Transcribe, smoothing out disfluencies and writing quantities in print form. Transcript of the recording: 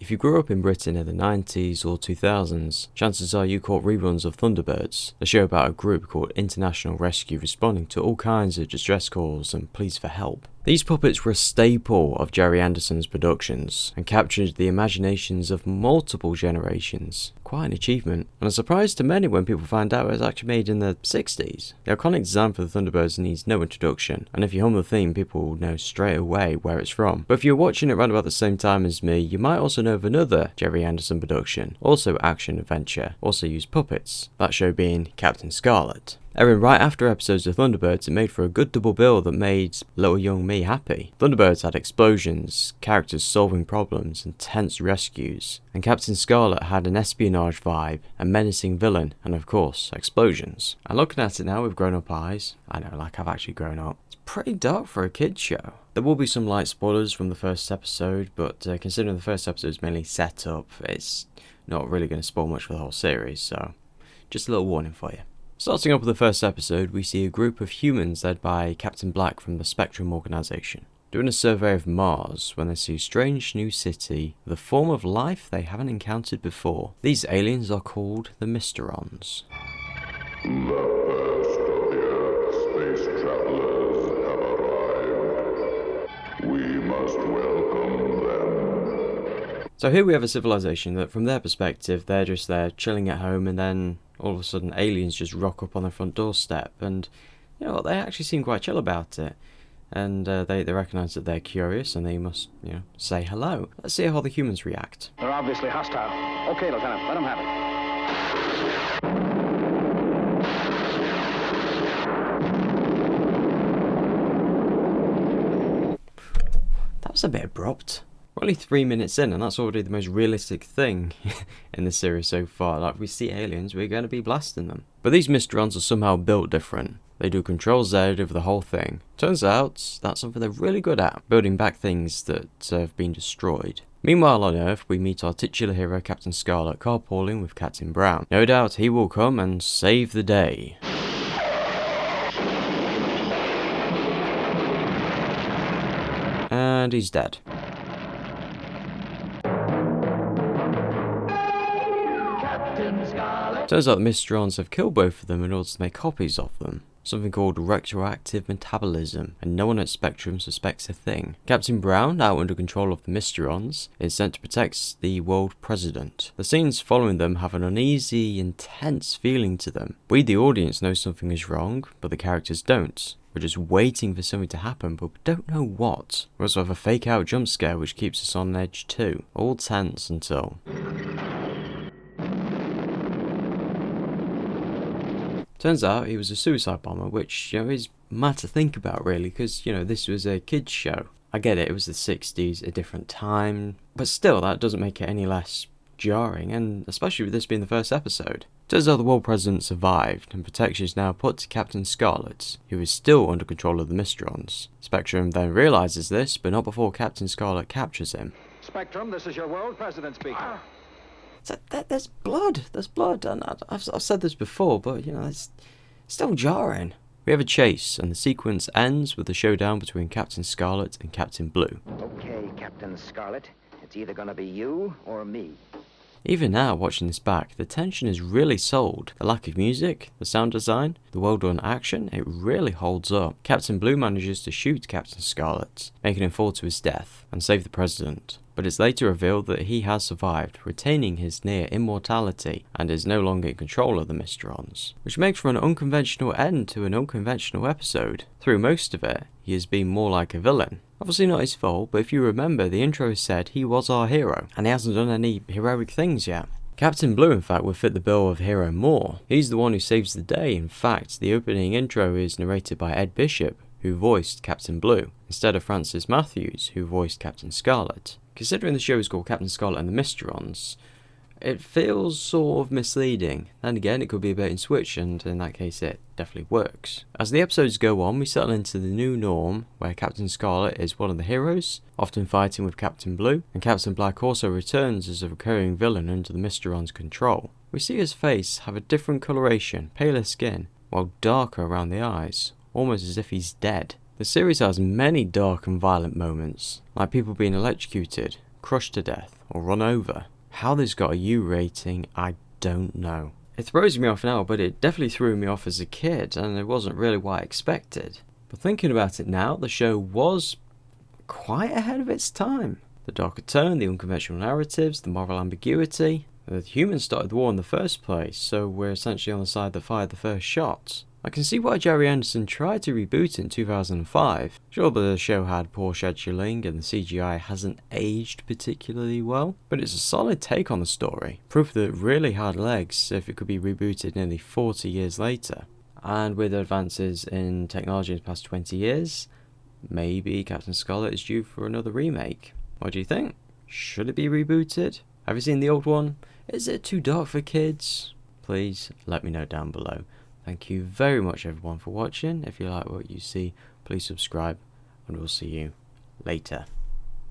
If you grew up in Britain in the 90s or 2000s, chances are you caught reruns of Thunderbirds, a show about a group called International Rescue responding to all kinds of distress calls and pleas for help. These puppets were a staple of Gerry Anderson's productions and captured the imaginations of multiple generations. Quite an achievement, and a surprise to many when people found out it was actually made in the 60s. The iconic design for the Thunderbirds needs no introduction, and if you hum the theme, people will know straight away where it's from. But if you're watching it around about the same time as me, you might also know of another Gerry Anderson production, also action-adventure, also used puppets, that show being Captain Scarlet. Airing right after episodes of Thunderbirds, it made for a good double bill that made little young me happy. Thunderbirds had explosions, characters solving problems, and tense rescues, and Captain Scarlet had an espionage vibe, a menacing villain, and of course, explosions. And looking at it now with grown-up eyes, I know, like I've actually grown up, it's pretty dark for a kid's show. There will be some light spoilers from the first episode, but considering the first episode is mainly set up, it's not really going to spoil much for the whole series, so just a little warning for you. Starting up with the first episode, we see a group of humans led by Captain Black from the Spectrum organization, doing a survey of Mars when they see a strange new city with a form of life they haven't encountered before. These aliens are called the Mysterons. The first of the Earth's space travelers have arrived. We must welcome them. So here we have a civilization that from their perspective, they're just there chilling at home, and then all of a sudden aliens just rock up on their front doorstep, and you know what, they actually seem quite chill about it, and they recognise that they're curious and they must, you know, say hello. Let's see how the humans react. They're obviously hostile. Okay, Lieutenant, let them have it. That was a bit abrupt. We're only 3 minutes in, and that's already the most realistic thing in the series so far. Like, if we see aliens, we're going to be blasting them. But these Mysterons are somehow built different. They do Control Z over the whole thing. Turns out, that's something they're really good at, building back things that have been destroyed. Meanwhile on Earth, we meet our titular hero Captain Scarlet carpooling with Captain Brown. No doubt he will come and save the day. And he's dead. Turns out the Mysterons have killed both of them in order to make copies of them. Something called retroactive metabolism, and no one at Spectrum suspects a thing. Captain Brown, now under control of the Mysterons, is sent to protect the world president. The scenes following them have an uneasy, intense feeling to them. We, the audience, know something is wrong, but the characters don't. We're just waiting for something to happen, but we don't know what. We also have a fake out jump scare which keeps us on edge too. All tense until... Turns out he was a suicide bomber, which, you know, is mad to think about really, because, you know, this was a kids show. I get it, it was the 60s, a different time, but still, that doesn't make it any less jarring, and especially with this being the first episode. Turns out the world president survived, and protection is now put to Captain Scarlet, who is still under control of the Mysterons. Spectrum then realises this, but not before Captain Scarlet captures him. Spectrum, this is your world president speaking. There's blood, and I've said this before, but, you know, it's still jarring. We have a chase, and the sequence ends with a showdown between Captain Scarlet and Captain Blue. Okay, Captain Scarlet, it's either gonna be you or me. Even now, watching this back, the tension is really sold. The lack of music, the sound design, the well-done action, it really holds up. Captain Blue manages to shoot Captain Scarlet, making him fall to his death, and save the president. But it's later revealed that he has survived, retaining his near immortality, and is no longer in control of the Mysterons, which makes for an unconventional end to an unconventional episode. Through most of it, he has been more like a villain. Obviously not his fault, but if you remember, the intro said he was our hero, and he hasn't done any heroic things yet. Captain Blue, in fact, would fit the bill of hero more. He's the one who saves the day. In fact, the opening intro is narrated by Ed Bishop, who voiced Captain Blue, instead of Francis Matthews, who voiced Captain Scarlet. Considering the show is called Captain Scarlet and the Mysterons, it feels sort of misleading. Then again, it could be a bait and switch, and in that case it definitely works. As the episodes go on, we settle into the new norm, where Captain Scarlet is one of the heroes, often fighting with Captain Blue, and Captain Black also returns as a recurring villain under the Mysterons' control. We see his face have a different coloration, paler skin, while darker around the eyes, almost as if he's dead. The series has many dark and violent moments, like people being electrocuted, crushed to death or run over. How this got a U rating, I don't know. It throws me off now, but it definitely threw me off as a kid, and it wasn't really what I expected. But thinking about it now, the show was quite ahead of its time. The darker tone, the unconventional narratives, the moral ambiguity. The humans started the war in the first place, so we're essentially on the side that fired the first shots. I can see why Gerry Anderson tried to reboot it in 2005. Sure, the show had poor scheduling and the CGI hasn't aged particularly well, but it's a solid take on the story. Proof that it really had legs if it could be rebooted nearly 40 years later. And with advances in technology in the past 20 years, maybe Captain Scarlet is due for another remake. What do you think? Should it be rebooted? Have you seen the old one? Is it too dark for kids? Please let me know down below. Thank you very much everyone for watching. If you like what you see, please subscribe and we'll see you later.